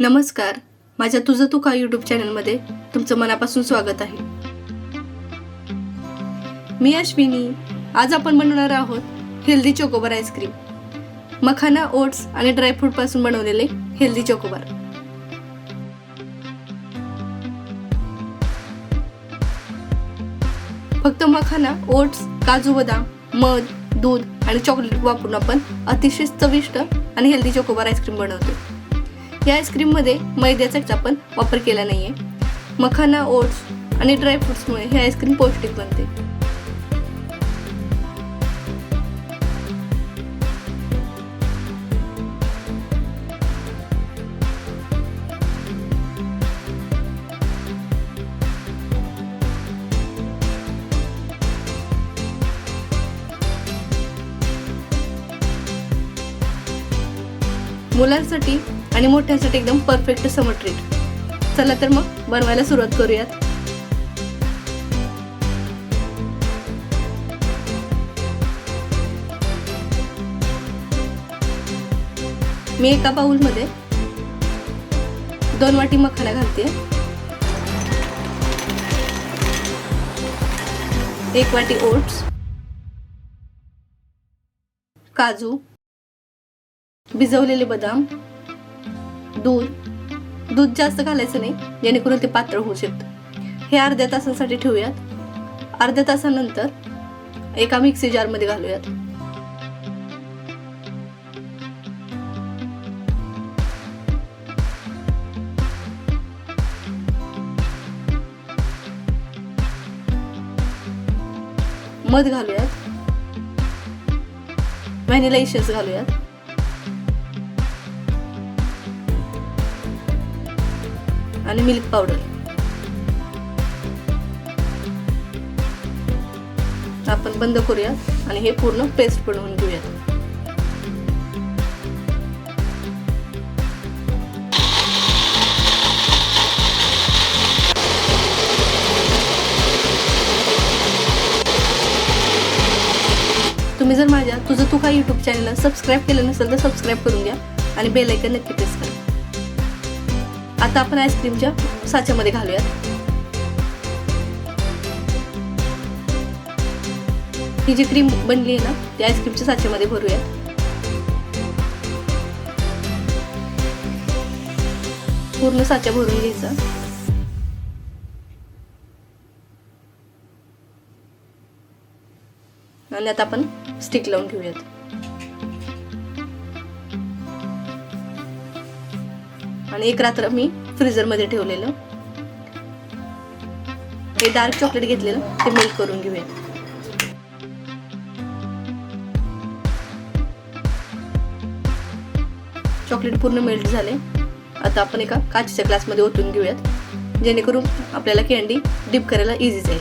नमस्कार, माझ्या तुझं तू का यूट्यूब चॅनलमध्ये तुमचं मनापासून स्वागत आहे. मी अश्विनी. आज आपण बनवणार आहोत हेल्दी चोकोबार आईस्क्रीम. मखाना, ओट्स आणि ड्रायफ्रूट पासून बनवलेले हेल्दी चोकोबार. फक्त मखाना, ओट्स, काजू, बदाम, मध, दूध आणि चॉकलेट वापरून आपण अतिशय चविष्ट आणि हेल्दी चोकोबार आईस्क्रीम बनवतो. या आईस्क्रीममध्ये मैद्याचा आपण वापर केला नाहीये. मखाना, ओट्स आणि ड्रायफ्रुट्समुळे हे आईस्क्रीम पौष्टिक बनते. मुलांसाठी आणि मोठ्यांसाठी एकदम परफेक्ट समर ट्रीट. चला तर मग बनवायला सुरुवात करूयात. मी एका बाउलमध्ये 2 वाटी मखाना घालते, 1 वाटी ओट्स, काजू, भिजवलेले बदाम, दूध जास्त घालायचं नाही जेणेकरून ते पातळ होऊ शकतं. हे अर्ध्या तासासाठी ठेवूयात. अर्ध्या तासानंतर एका मिक्सी जारमध्ये घालूयात. मध घालूयात, व्हॅनिला इसेन्स घालूयात, आणि मिल्क पावडर. आपण बंद करूयात आणि हे पूर्ण पेस्ट बनवून घेऊयात. तुम्ही जर माझ्या तुझं तू का यूट्यूब चॅनलला सबस्क्राईब केलं नसेल तर सबस्क्राईब करून घ्या आणि बेल आयकॉन नक्की प्रेस करा. आता आपण आईस्क्रीमच्या साच्यामध्ये घालूयात. ही जी क्रीम बनली आहे ना ती आईस्क्रीमच्या साच्यामध्ये भरूयात. पूर्ण साचा भरून घ्यायचा आणि आता आपण स्टिक लावून घेऊयात. आणि एक रात्र मी फ्रीजर मध्ये ठेवलेलं हे डार्क चॉकलेट घेतलेलं ते मेल्ट करून घेऊया. चॉकलेट पूर्ण मेल्ट झाले. आता आपण एका काचेच्या ग्लासमध्ये ओतून घेऊयात जेणेकरून आपल्याला कॅन्डी डिप करायला इझी जाईल.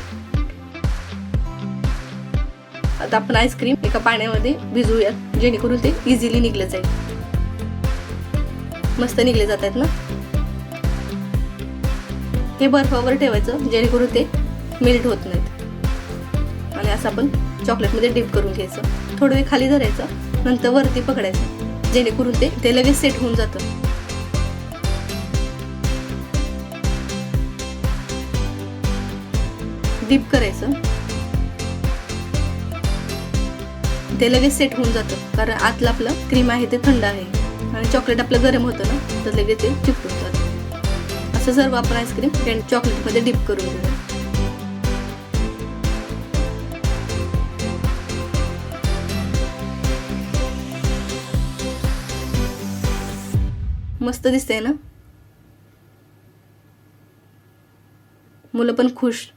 आता आपण आईस्क्रीम एका पाण्यामध्ये भिजवूयात जेणेकरून ते इझिली निघलं जाईल. मस्त निघले जातात ना. हे बर्फावर ठेवायचं जेणेकरून ते मेल्ट होत नाहीत. आणि असं आपण चॉकलेटमध्ये डिप करून घ्यायचं. थोडं वेळ खाली धरायचं, नंतर वरती पकडायचं जेणेकरून ते लगेच सेट होऊन जातं. डिप करायचं, ते लगेच सेट होऊन जातं कारण आतलं आपलं क्रीम आहे ते थंड आहे आणि चॉकलेट आपलं गरम होतं ना तर लगेच ते चिपकून जातं. असं सर्व आपण आईस्क्रीम चॉकलेटमध्ये डिप करून घेऊ. मस्त दिसतंय ना. मुलं पण खुश.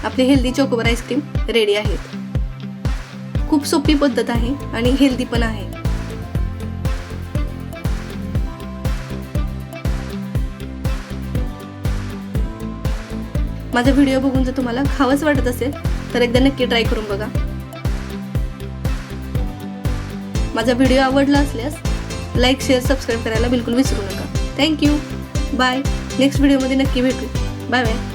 आपली हेल्दी चोकोबार आईस्क्रीम रेडी आहेत. खूप सोपी पद्धत आहे आणि हेल्दी पण आहे. माझा व्हिडिओ बघून जर तुम्हाला खावंच वाटत असेल तर एकदा नक्की ट्राय करून बघा. माझा व्हिडिओ आवडला असल्यास लाईक शेअर सबस्क्राईब करायला बिलकुल विसरू नका. थँक्यू. बाय. नेक्स्ट व्हिडिओमध्ये नक्की भेटू. Bye bye.